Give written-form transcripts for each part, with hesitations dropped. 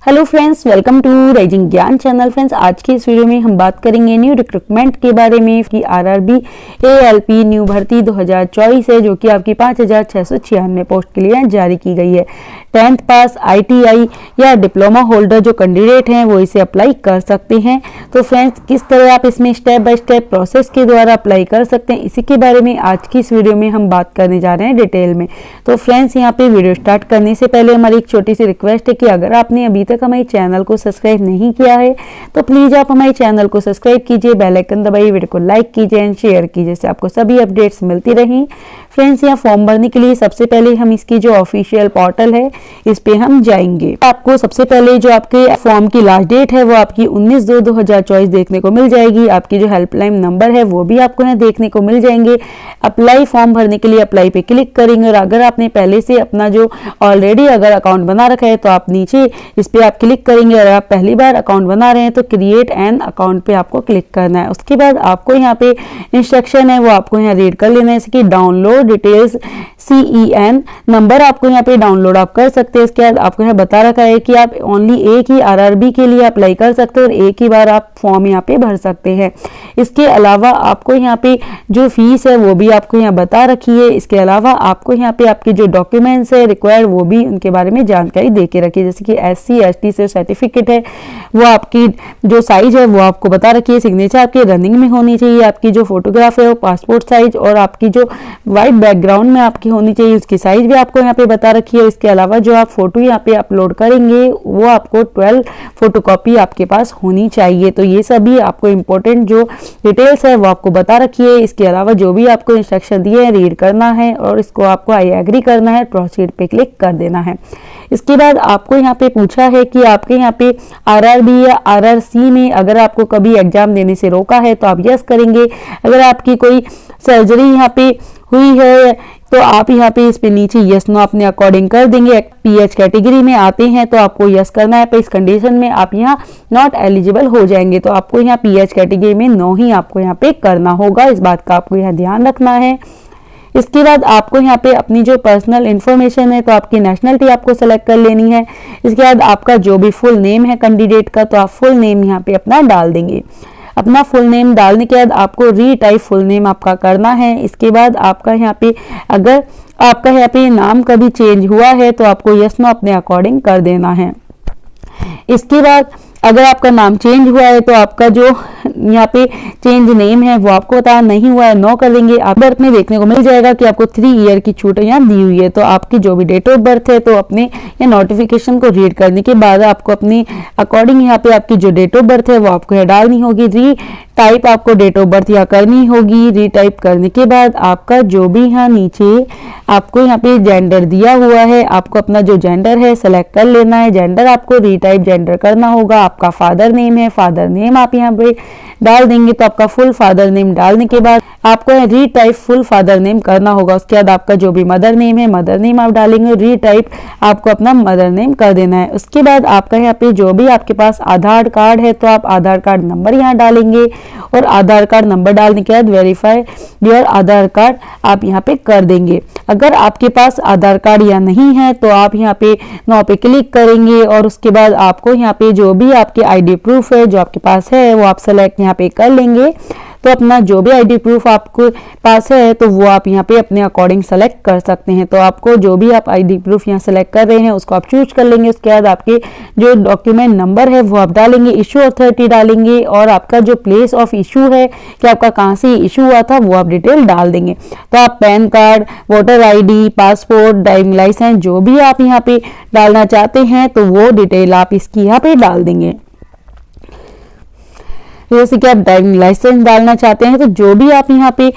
Hello friends, welcome to rising Gyan channel. Friends, आज की इस वीडियो में हम बात करेंगे न्यू रिक्रूटमेंट के बारे में कि आरआरबी एएलपी न्यू भर्ती 2024 है, जो कि आपकी 5696 पोस्ट के लिए जारी की गई है। 10th पास, आईटीआई या डिप्लोमा होल्डर जो कैंडिडेट हैं वो इसे अप्लाई कर सकते हैं। तो फ्रेंड्स, किस तरह आप इसमें स्टेप बाय स्टेप प्रोसेस के द्वारा अप्लाई कर सकते हैं, इसी के बारे में आज की इस वीडियो में हम बात करने जा रहे हैं डिटेल में। तो फ्रेंड्स, यहाँ पे वीडियो स्टार्ट करने से पहले हमारी एक छोटी सी रिक्वेस्ट है कि अगर आपने अभी तक हमारे चैनल को सब्सक्राइब नहीं किया है तो प्लीज आप हमारे चैनल को सब्सक्राइब कीजिए, बेल आइकन दबाइए, वीडियो को लाइक कीजिए एंड शेयर कीजिए, जिससे आपको सभी अपडेट्स मिलती रहें। फ्रेंड्स, यहाँ फॉर्म भरने के लिए सबसे पहले हम इसकी जो ऑफिशियल पोर्टल है इस पे हम जाएंगे। आपको सबसे पहले जो आपके फॉर्म की लास्ट डेट है वो आपकी 19/2/2024 देखने को मिल जाएगी। आपकी जो हेल्पलाइन नंबर है वो भी आपको यहाँ देखने को मिल जाएंगे। अप्लाई फॉर्म भरने के लिए अप्लाई पे क्लिक करेंगे और अगर आपने पहले से अपना जो ऑलरेडी अगर अकाउंट बना रखा है तो आप नीचे इस पे आप क्लिक करेंगे। अगर आप पहली बार अकाउंट बना रहे हैं तो क्रिएट एन अकाउंट पे आपको क्लिक करना है। उसके बाद आपको यहाँ पे इंस्ट्रक्शन है वो आपको यहाँ रीड कर लेना है, जैसे कि डाउनलोड डिटेल्स CEN नंबर आपको यहाँ पे डाउनलोड आप कर सकते हैं। इसके बाद आपको यहाँ बता रखा है कि आप ओनली एक ही आरआरबी के लिए अप्लाई कर सकते हैं और एक ही बार आप फॉर्म यहाँ पे भर सकते हैं। इसके अलावा आपको यहाँ पे जो फीस है वो भी आपको यहाँ बता रखी है। इसके अलावा आपको यहाँ पे आपके जो डॉक्यूमेंट्स है रिक्वायर्ड वो भी उनके बारे में जानकारी दे के रखी है, जैसे कि SC ST से सर्टिफिकेट है वो आपकी जो साइज है वो आपको बता रखी है। सिग्नेचर आपकी रनिंग में होनी चाहिए, आपकी जो फोटोग्राफ है वो पासपोर्ट साइज और आपकी जो वाइट बैकग्राउंड में आपकी होनी चाहिए उसकी साइज भी आपको यहाँ पे बता रखी है। इसके अलावा जो आप फोटो यहाँ पे अपलोड करेंगे वो आपको 12 फोटोकॉपी आपके पास होनी चाहिए। तो ये सभी आपको इंपॉर्टेंट जो डिटेल्स है वो आपको बता रखी है। इसके अलावा जो भी आपको इंस्ट्रक्शन दिए हैं रीड करना है और इसको आपको आई एग्री करना है, प्रोसीड पे क्लिक कर देना है। इसके बाद आपको यहाँ पे पूछा है कि आपके यहाँ पे आरआरबी या आरआरसी में अगर आपको कभी एग्जाम देने से रोका है तो आप यस करेंगे। अगर आपकी कोई सर्जरी यहाँ पे हुई है तो आप यहाँ पे इस पे नीचे यस नो अपने अकॉर्डिंग कर देंगे। PH कैटेगरी में आते हैं तो आपको यस करना है, पर इस कंडीशन में आप यहाँ नॉट एलिजिबल हो जाएंगे। तो आपको यहाँ PH कैटेगरी में नो ही आपको यहाँ पे करना होगा, इस बात का आपको यहाँ ध्यान रखना है। इसके बाद आपको यहाँ पे अपनी जो पर्सनल इन्फॉर्मेशन है तो आपकी नेशनलिटी आपको सेलेक्ट कर लेनी है। इसके बाद आपका जो भी फुल नेम है कैंडिडेट का तो आप फुल नेम यहाँ पे अपना डाल देंगे। अपना फुल नेम डालने के बाद आपको रीटाइप फुल नेम आपका करना है। इसके बाद आपका यहाँ पे अगर आपका यहाँ पे नाम कभी चेंज हुआ है तो आपको यस नो अपने अकॉर्डिंग कर देना है। इसके बाद अगर आपका नाम चेंज हुआ है तो आपका जो यहाँ पे चेंज नेम है वो आपको पता नहीं हुआ है, नो कर देंगे। आप बर्थ में देखने को मिल जाएगा कि आपको 3 ईयर की छूट यहाँ दी हुई है। तो आपकी जो भी डेट ऑफ बर्थ है तो अपने ये नोटिफिकेशन को रीड करने के बाद आपको अपनी अकॉर्डिंग यहाँ पे आपकी जो डेट ऑफ बर्थ है वो आपको यहाँ डालनी होगी। री टाइप आपको डेट ऑफ बर्थ यहाँ करनी होगी। रीटाइप करने के बाद आपका जो भी यहाँ नीचे आपको यहाँ पे जेंडर दिया हुआ है आपको अपना जो जेंडर है सेलेक्ट कर लेना है। जेंडर आपको रीटाइप जेंडर करना होगा। आपका फादर नेम है, फादर नेम आप यहाँ पे डाल देंगे। तो आपका फुल फादर नेम डालने के बाद आपको रीटाइप फुल फादर नेम करना होगा। उसके बाद आपका जो भी मदर नेम है मदर नेम आप डालेंगे, रीटाइप आपको अपना मदर नेम कर देना है। उसके बाद आपका यहाँ पे जो भी आपके पास आधार कार्ड है तो आप आधार कार्ड नंबर यहाँ डालेंगे और आधार कार्ड नंबर डालने के बाद वेरीफाई योर आधार कार्ड आप यहाँ पे कर देंगे। अगर आपके पास आधार कार्ड या नहीं है तो आप यहाँ पे नो पे क्लिक करेंगे और उसके बाद आपको यहाँ पे जो भी आपके ID प्रूफ है जो आपके पास है वो आप सेलेक्ट यहाँ पे कर लेंगे। तो अपना जो भी ID प्रूफ आपको पास है तो वो आप यहाँ पे अपने अकॉर्डिंग सेलेक्ट कर सकते हैं। तो आपको जो भी आप ID प्रूफ यहाँ सेलेक्ट कर रहे हैं उसको आप चूज कर लेंगे। उसके बाद आपके जो डॉक्यूमेंट नंबर है वो आप डालेंगे, इशू अथॉरिटी डालेंगे और आपका जो प्लेस ऑफ इशू है कि आपका कहाँ से इशू हुआ था वो आप डिटेल डाल देंगे। तो आप PAN card, voter ID, passport, driving licence जो भी आप यहाँ पे डालना चाहते हैं तो वो डिटेल आप इसकी यहाँ पे डाल देंगे। जैसे कि आप ड्राइविंग लाइसेंस डालना चाहते हैं तो जो भी आप यहाँ पे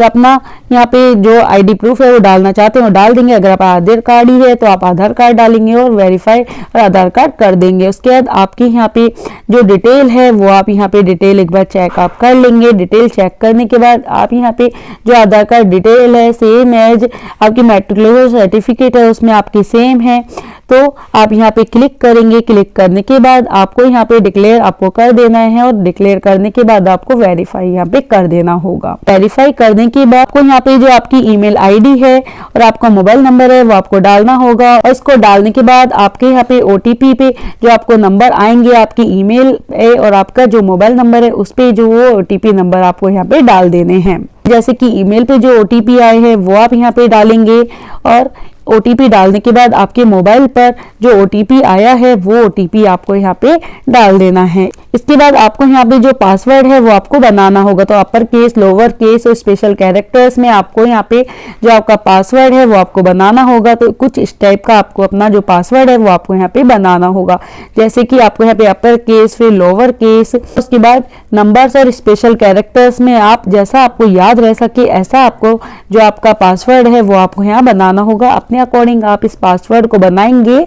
अपना यहाँ पे जो ID प्रूफ है वो डालना चाहते हैं वो डाल देंगे। अगर आप आधार कार्ड ही है तो आप आधार कार्ड डालेंगे और वेरीफाई और आधार कार्ड कर देंगे। उसके बाद आपके यहाँ पे जो डिटेल है वो आप यहाँ पे डिटेल एक बार चेक आप कर लेंगे। डिटेल चेक करने के बाद आप यहाँ पे जो आधार कार्ड डिटेल है सेम एज आपकी मैट्रिकुलेशन सर्टिफिकेट है उसमें आपकी सेम है तो आप यहाँ पे क्लिक करेंगे। क्लिक करने के बाद आपको यहाँ पे डिक्लेयर आपको कर देना है और डिक्लेयर करने के बाद आपको वेरीफाई यहाँ पे कर देना होगा। वेरीफाई करने के बाद आपको यहाँ पे जो आपकी ईमेल आईडी है और आपका मोबाइल नंबर है वो आपको डालना होगा, और इसको डालने के बाद आपके यहाँ पे ओटीपी पे जो आपको नंबर आएंगे आपकी ईमेल पे और आपका जो मोबाइल नंबर है उस पे जो वो ओटीपी नंबर आपको यहाँ पे डाल देने हैं। जैसे कि ईमेल पे जो ओटीपी आए हैं वो आप यहाँ पे डालेंगे, और ओटीपी डालने के बाद आपके मोबाइल पर जो ओटीपी आया है वो ओटीपी आपको यहाँ पे डाल देना है। इसके बाद आपको यहाँ पे जो पासवर्ड है वो आपको बनाना होगा, तो अपर केस, लोअर केस और स्पेशल कैरेक्टर्स में आपको यहाँ पे जो आपका पासवर्ड है वो आपको बनाना होगा। तो कुछ इस टाइप का आपको अपना जो पासवर्ड है वो आपको यहाँ पे बनाना होगा, जैसे कि आपको यहाँ पे अपर केस, फिर लोअर केस, उसके बाद नंबर्स और स्पेशल कैरेक्टर्स में आप जैसा आपको याद रह सके ऐसा आपको जो आपका पासवर्ड है वो आपको यहाँ बनाना होगा। अपने अकॉर्डिंग आप इस पासवर्ड को बनाएंगे,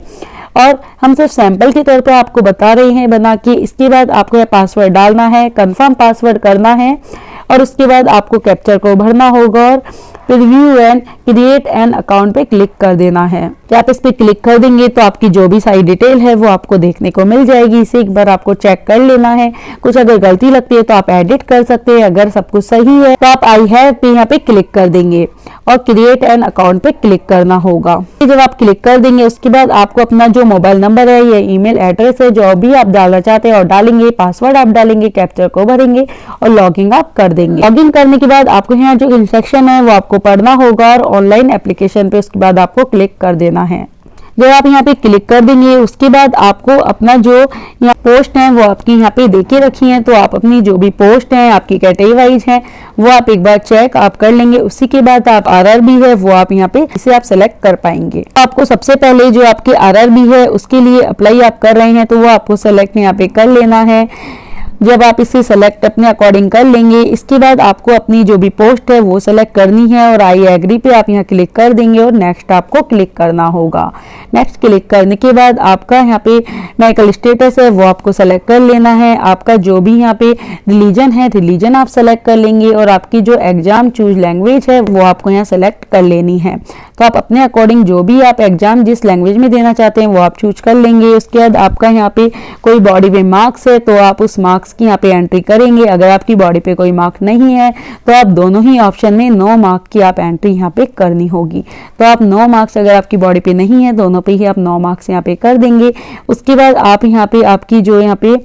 और हम सिर्फ सैंपल के तौर पे आपको बता रहे हैं बना के। इसके बाद आपको यह पासवर्ड डालना है, कंफर्म पासवर्ड करना है, और उसके बाद आपको कैप्चर को भरना होगा और preview and create an account पे क्लिक कर देना है। जब आप इस पे क्लिक कर देंगे तो आपकी जो भी सारी डिटेल है वो आपको देखने को मिल जाएगी। इसे एक बार आपको चेक कर लेना है, कुछ अगर गलती लगती है तो आप एडिट कर सकते हैं। अगर सब कुछ सही है तो आप आई हैव पे यहाँ पे क्लिक कर देंगे और क्रिएट एन अकाउंट पे क्लिक करना होगा। जब आप क्लिक कर देंगे उसके बाद आपको अपना जो मोबाइल नंबर है या ईमेल एड्रेस है जो भी आप डालना चाहते हैं और डालेंगे, पासवर्ड आप डालेंगे, कैप्चर को भरेंगे और लॉगिन आप कर देंगे। लॉगिन करने के बाद आपको यहाँ जो इंस्ट्रक्शन है वो आपको पढ़ना होगा और ऑनलाइन एप्लीकेशन पे उसके बाद आपको क्लिक कर देना है। जब आप यहाँ पे क्लिक कर देंगे उसके बाद आपको अपना जो यहाँ पोस्ट है वो आपकी यहाँ पे देके रखी है, तो आप अपनी जो भी पोस्ट है आपकी कैटेगरी वाइज है वो आप एक बार चेक आप कर लेंगे। उसी के बाद आप आरआरबी है वो आप यहाँ पे इसे आप सेलेक्ट कर पाएंगे। आपको सबसे पहले जो आपके आरआरबी है उसके लिए अप्लाई आप कर रहे हैं तो वो आपको सेलेक्ट यहाँ पे कर लेना है। जब आप इसे सेलेक्ट अपने अकॉर्डिंग कर लेंगे इसके बाद आपको अपनी जो भी पोस्ट है वो सेलेक्ट करनी है और आई एग्री पे आप यहाँ क्लिक कर देंगे और नेक्स्ट आपको क्लिक करना होगा। नेक्स्ट क्लिक करने के बाद आपका यहाँ पे मेडिकल स्टेटस है वो आपको सेलेक्ट कर लेना है। आपका जो भी यहाँ पे रिलीजन है रिलीजन आप सेलेक्ट कर लेंगे और आपकी जो एग्जाम चूज लैंग्वेज है वो आपको यहाँ सेलेक्ट कर लेनी है। तो आप अपने अकॉर्डिंग जो भी आप एग्जाम जिस लैंग्वेज में देना चाहते हैं वो आप चूज कर लेंगे। उसके बाद आपका यहाँ पे कोई बॉडी पे मार्क्स है तो आप उस मार्क्स की यहाँ पे एंट्री करेंगे। अगर आपकी बॉडी पे कोई मार्क नहीं है तो आप दोनों ही ऑप्शन में 9 मार्क की आप एंट्री यहाँ पे करनी होगी। तो आप 9 मार्क्स अगर आपकी बॉडी पे नहीं है दोनों पे ही आप 9 मार्क्स यहाँ पे कर देंगे। उसके बाद आप यहाँ पे आपकी जो यहाँ पे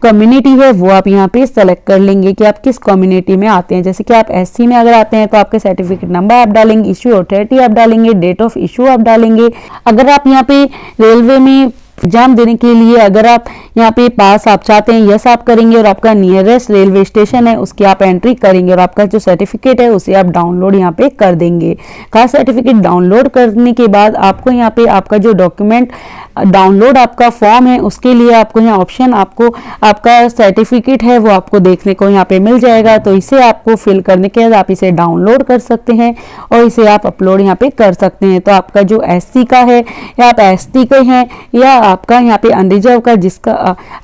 कम्युनिटी है वो आप यहाँ पे सेलेक्ट कर लेंगे कि आप किस कम्युनिटी में आते हैं। जैसे कि आप एससी में अगर आते हैं तो आपके सर्टिफिकेट नंबर आप डालेंगे, इश्यू अथॉरिटी आप डालेंगे, डेट ऑफ इशू आप डालेंगे। अगर आप यहाँ पे रेलवे में एग्जाम देने के लिए अगर आप यहाँ पे पास आप चाहते हैं यस आप करेंगे और आपका नियरेस्ट रेलवे स्टेशन है उसकी आप एंट्री करेंगे और आपका जो सर्टिफिकेट है उसे आप डाउनलोड यहाँ पे कर देंगे। खास सर्टिफिकेट डाउनलोड करने के बाद आपको यहाँ पे आपका जो डॉक्यूमेंट डाउनलोड आपका फॉर्म है उसके लिए आपको यहाँ ऑप्शन आपको आपका सर्टिफिकेट है वो आपको देखने को यहाँ पे मिल जाएगा। तो इसे आपको फिल करने के बाद आप इसे डाउनलोड कर सकते हैं और इसे आप अपलोड यहाँ पे कर सकते हैं। तो आपका जो एससी का है या आप एसटी के हैं या आपका यहाँ पे अनरिजर्व का जिसका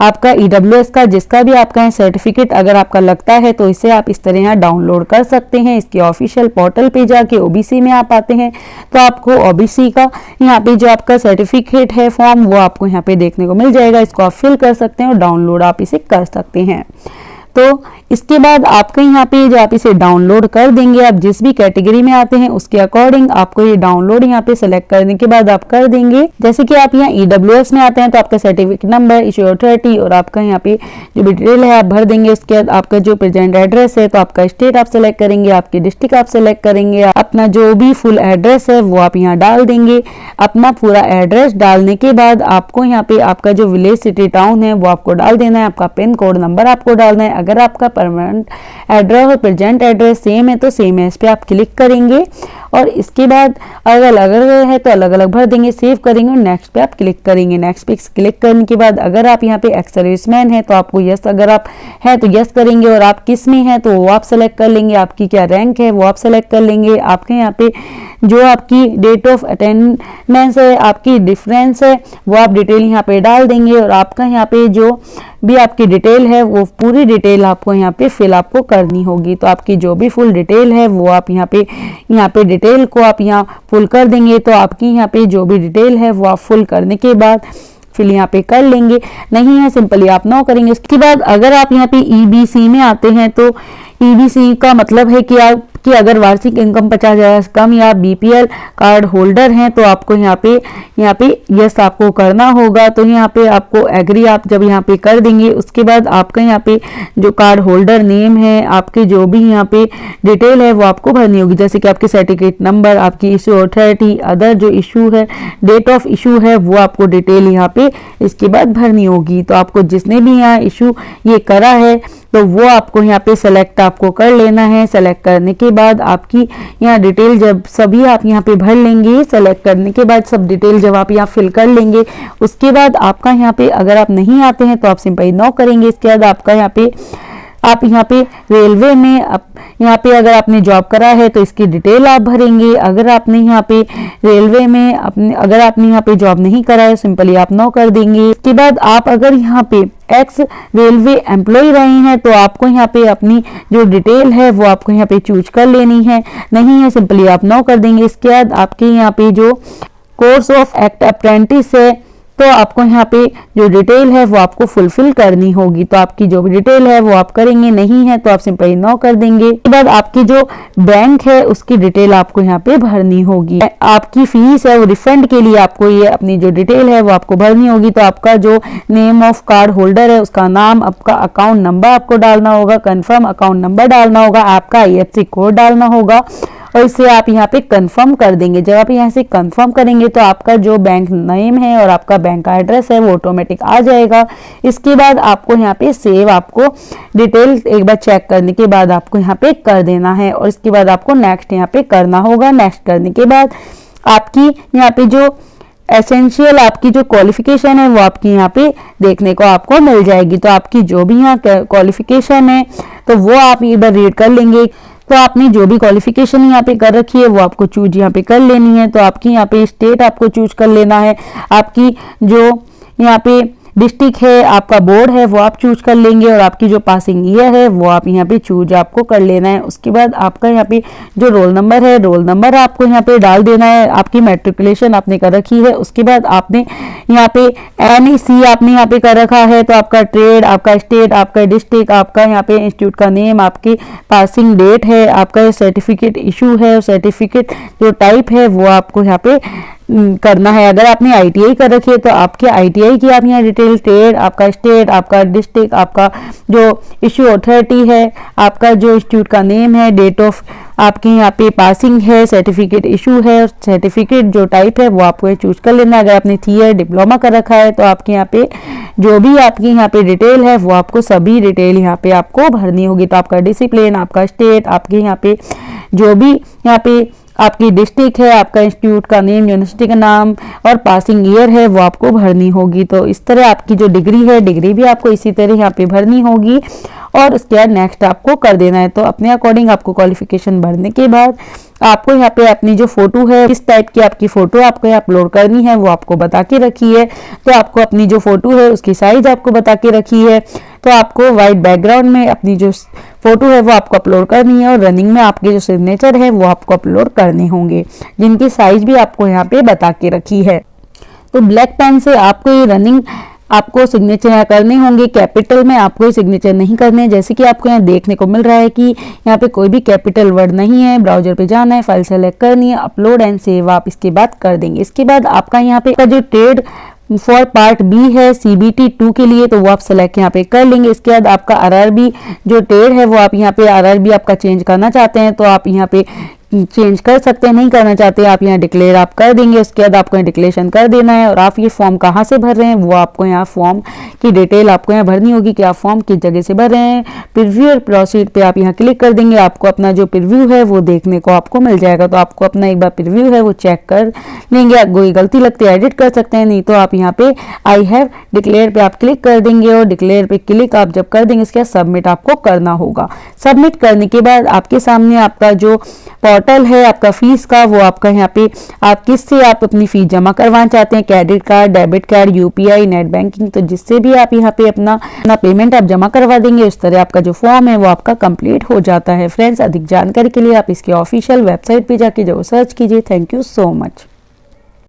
आपका ईडब्ल्यूएस का जिसका भी आपका सर्टिफिकेट अगर आपका लगता है तो इसे आप इस तरह यहाँ डाउनलोड कर सकते हैं। इसके ऑफिशियल पोर्टल पे जाके ओबीसी में आप आते हैं तो आपको ओबीसी का यहाँ पे जो आपका सर्टिफिकेट है फॉर्म वो आपको यहाँ पे देखने को मिल जाएगा। इसको आप फिल कर सकते हैं और डाउनलोड आप इसे कर सकते हैं। तो इसके बाद आपके यहाँ पे जो आप इसे डाउनलोड कर देंगे आप जिस भी कैटेगरी में आते हैं उसके अकॉर्डिंग आपको ये डाउनलोड यहाँ पे सेलेक्ट करने के बाद आप कर देंगे। जैसे कि आप यहाँ ईडब्ल्यूएस में आते हैं तो आपका सर्टिफिकेट नंबर, इश्यू अथॉरिटी और आपका यहाँ पे जो भी डिटेल है आप भर देंगे। उसके बाद आपका जो प्रेजेंट एड्रेस है तो आपका स्टेट आप सेलेक्ट करेंगे, आपकी डिस्ट्रिक्ट आप सेलेक्ट करेंगे, अपना जो भी फुल एड्रेस है वो आप यहाँ डाल देंगे। अपना पूरा एड्रेस डालने के बाद आपको यहाँ पे आपका जो विलेज सिटी टाउन है वो आपको डाल देना है। आपका पिन कोड नंबर आपको डालना है। अगर आपका परमानेंट एड्रेस और प्रेजेंट एड्रेस सेम है तो सेम है, इस पे आप क्लिक करेंगे और इसके बाद अगर अलग अलग है तो अलग अलग भर देंगे, सेव करेंगे और नेक्स्ट पे आप क्लिक करेंगे। नेक्स्ट पे क्लिक करने के बाद अगर आप यहाँ पे एक्स सर्विसमैन है तो आपको यस, अगर आप है तो यस करेंगे और आप किस में है तो वो आप सेलेक्ट कर लेंगे। आपकी क्या रैंक है वो आप सेलेक्ट कर लेंगे। आपके यहाँ पे जो आपकी डेट ऑफ अटेंडेंस है, आपकी डिफरेंस है वो आप डिटेल यहाँ पे डाल देंगे और आपका यहाँ पे जो भी आपकी डिटेल है वो पूरी डिटेल आपको यहाँ पे फिल आपको करनी होगी। तो आपकी जो भी फुल डिटेल है वो आप यहाँ पे डिटेल को आप यहाँ फुल कर देंगे। तो आपकी यहाँ पे जो भी डिटेल है वो आप फुल करने के बाद फिल यहाँ पे कर लेंगे, नहीं है सिंपली आप नो करेंगे। उसके बाद अगर आप यहाँ पे EBC में आते हैं तो EBC का मतलब है कि आप कि अगर वार्षिक इनकम 50,000 से कम या BPL कार्ड होल्डर हैं तो आपको यहाँ पे यस आपको करना होगा। तो यहाँ पे आपको एग्री आप जब यहाँ पे कर देंगे, उसके बाद आपका यहाँ पे जो कार्ड होल्डर नेम है, आपके जो भी यहाँ पे डिटेल है वो आपको भरनी होगी, जैसे कि आपके सर्टिफिकेट नंबर, आपकी इशू अथॉरिटी, अदर जो इशू है, डेट ऑफ इशू है, वो आपको डिटेल यहाँ पे इसके बाद भरनी होगी। तो आपको जिसने भी यहाँ इशू ये करा है तो वो आपको यहाँ पे सेलेक्ट आपको कर लेना है। सेलेक्ट करने के बाद आपकी यहाँ डिटेल जब सभी आप यहाँ पे भर लेंगे, सेलेक्ट करने के बाद सब डिटेल जब आप यहाँ फिल कर लेंगे, उसके बाद आपका यहाँ पे अगर आप नहीं आते हैं तो आप सिंपली नो करेंगे। इसके बाद आपका आप यहाँ पे रेलवे में यहाँ पे अगर आपने जॉब करा है तो इसकी डिटेल आप भरेंगे। अगर आपने यहाँ पे रेलवे में अगर आपने यहाँ पे जॉब नहीं करा है सिंपली आप नो कर देंगे। इसके बाद आप अगर यहाँ पे एक्स रेलवे एम्प्लॉय रहे हैं तो आपको यहाँ पे अपनी जो डिटेल है वो आपको यहाँ पे चूज कर लेनी है, नहीं है सिंपली आप नो कर देंगे। इसके बाद आपके यहाँ पे जो कोर्स ऑफ एक्ट अप्रेंटिस है तो आपको यहाँ पे जो डिटेल है वो आपको फुलफिल करनी होगी। तो आपकी जो भी डिटेल है वो आप करेंगे, नहीं है तो आप सिंपली नो कर देंगे। उसके बाद आपकी जो बैंक है उसकी डिटेल आपको यहाँ पे भरनी होगी। आपकी फीस है वो रिफंड के लिए आपको ये अपनी जो डिटेल है वो आपको भरनी होगी। तो आपका जो नेम ऑफ कार्ड होल्डर है उसका नाम, आपका अकाउंट नंबर आपको डालना होगा, कंफर्म अकाउंट नंबर डालना होगा, आपका IFSC कोड डालना होगा और इसे आप यहाँ पे कंफर्म कर देंगे। जब आप यहाँ से कंफर्म करेंगे तो आपका जो बैंक नेम है और आपका बैंक का एड्रेस है वो ऑटोमेटिक आ जाएगा। इसके बाद आपको यहाँ पे सेव आपको डिटेल एक बार चेक करने के बाद आपको यहाँ पे कर देना है और इसके बाद आपको नेक्स्ट यहाँ पे करना होगा। नेक्स्ट करने के बाद आपकी यहाँ पे जो एसेंशियल आपकी जो क्वालिफिकेशन है वो आपकी यहाँ पे देखने को आपको मिल जाएगी। तो आपकी जो भी यहाँ क्वालिफिकेशन है तो वो आप एक बार रीड कर लेंगे। तो आपने जो भी क्वालिफिकेशन यहाँ पे कर रखी है वो आपको चूज यहाँ पे कर लेनी है। तो आपकी यहाँ पे स्टेट आपको चूज कर लेना है, आपकी जो यहाँ पे डिस्ट्रिक्ट है, आपका बोर्ड है वो आप चूज कर लेंगे और आपकी जो पासिंग ईयर है वो आप यहाँ पे चूज आपको कर लेना है। उसके बाद आपका यहाँ पे जो रोल नंबर है, रोल नंबर आपको यहाँ पे डाल देना है। आपकी मैट्रिकुलेशन आपने कर रखी है, उसके बाद आपने यहाँ पे NEC आपने यहाँ पे कर रखा है। तो आपका ट्रेड, आपका स्टेट, आपका डिस्ट्रिक्ट, आपका यहाँ पे इंस्टीट्यूट का नेम, आपकी पासिंग डेट है, आपका सर्टिफिकेट इशू है, सर्टिफिकेट जो टाइप है वो आपको यहाँ पे करना है। अगर आपने ITI कर रखी है तो आपके ITI की आप यहाँ डिटेल, ट्रेड, आपका स्टेट, आपका डिस्ट्रिक्ट, आपका जो इशू अथॉरिटी है, आपका जो इंस्टीट्यूट का नेम है, डेट ऑफ आपके यहाँ पे पासिंग है, सर्टिफिकेट इशू है, सर्टिफिकेट जो टाइप है वो आपको चूज कर लेना है। अगर आपने 3 ईयर डिप्लोमा कर रखा है तो आपके यहाँ पे जो भी आपकी यहाँ पे डिटेल है वो आपको सभी डिटेल यहाँ पे आपको भरनी होगी। तो आपका डिसिप्लिन, आपका स्टेट, आपके यहाँ पे जो भी यहाँ पे आपकी डिस्ट्रिक्ट है, आपका इंस्टीट्यूट का नेम, यूनिवर्सिटी का नाम और पासिंग ईयर है वो आपको भरनी होगी। तो इस तरह आपकी जो डिग्री है, डिग्री भी आपको इसी तरह यहाँ पे भरनी होगी और उसके बाद नेक्स्ट आपको कर देना है। तो अपने अकॉर्डिंग आपको क्वालिफिकेशन भरने के बाद आपको यहाँ पे अपनी जो फोटो है, किस टाइप की आपकी फोटो आपको अपलोड करनी है वो आपको बता के रखी है। तो आपको अपनी जो फोटो है उसकी साइज आपको बता के रखी है। तो आपको वाइट बैकग्राउंड में अपनी जो फोटो है वो आपको अपलोड करनी है और रनिंग में आपके जो सिग्नेचर है वो आपको अपलोड करने होंगे, जिनकी साइज भी आपको यहाँ पे बता के रखी है। तो ब्लैक पेन से आपको ये रनिंग आपको सिग्नेचर यहाँ करने होंगे। कैपिटल में आपको ये सिग्नेचर नहीं करने, जैसे कि आपको यहाँ देखने को मिल रहा है कि यहाँ पे कोई भी कैपिटल वर्ड नहीं है। ब्राउजर पे जाना है, फाइल सेलेक्ट करनी है, अपलोड एंड सेव आप इसके बाद कर देंगे। इसके बाद आपका यहाँ पे जो ट्रेड फॉर पार्ट B है CBT 2 के लिए तो वो आप सेलेक्ट यहाँ पे कर लेंगे। इसके बाद आपका RRB जो ट्रेड है वो आप यहाँ पे RRB आपका चेंज करना चाहते हैं तो आप यहाँ पे चेंज कर सकते हैं, नहीं करना चाहते आप यहाँ डिक्लेयर आप कर देंगे। उसके बाद आपको डिक्लेरेशन कर देना है और आप ये फॉर्म कहाँ से भर रहे हैं वो आपको यहाँ फॉर्म की डिटेल आपको यहाँ भरनी होगी कि आप फॉर्म किस जगह से भर रहे हैं। प्रीव्यू और प्रोसीड पे आप यहाँ क्लिक कर देंगे, आपको अपना जो प्रीव्यू है वो देखने को आपको मिल जाएगा। तो आपको अपना एक बार प्रीव्यू है वो चेक कर लेंगे, कोई गलती लगती है एडिट कर सकते हैं, नहीं तो आप यहाँ पे आई हैव डिक्लेयर पे आप क्लिक कर देंगे और डिक्लेयर पे क्लिक आप जब कर देंगे इसके बाद सबमिट आपको करना होगा। सबमिट करने के बाद आपके सामने आपका जो पोर्टल है आपका फीस का वो आपका यहाँ पे आप किससे आप अपनी फीस जमा करवाना चाहते हैं, credit card, debit card, UPI, net banking, तो जिससे भी आप यहाँ पे अपना पेमेंट आप जमा करवा देंगे उस तरह आपका जो फॉर्म है वो आपका कंप्लीट हो जाता है। फ्रेंड्स, अधिक जानकारी के लिए आप इसके ऑफिशियल वेबसाइट पे जाके जो सर्च कीजिए। Thank you so much.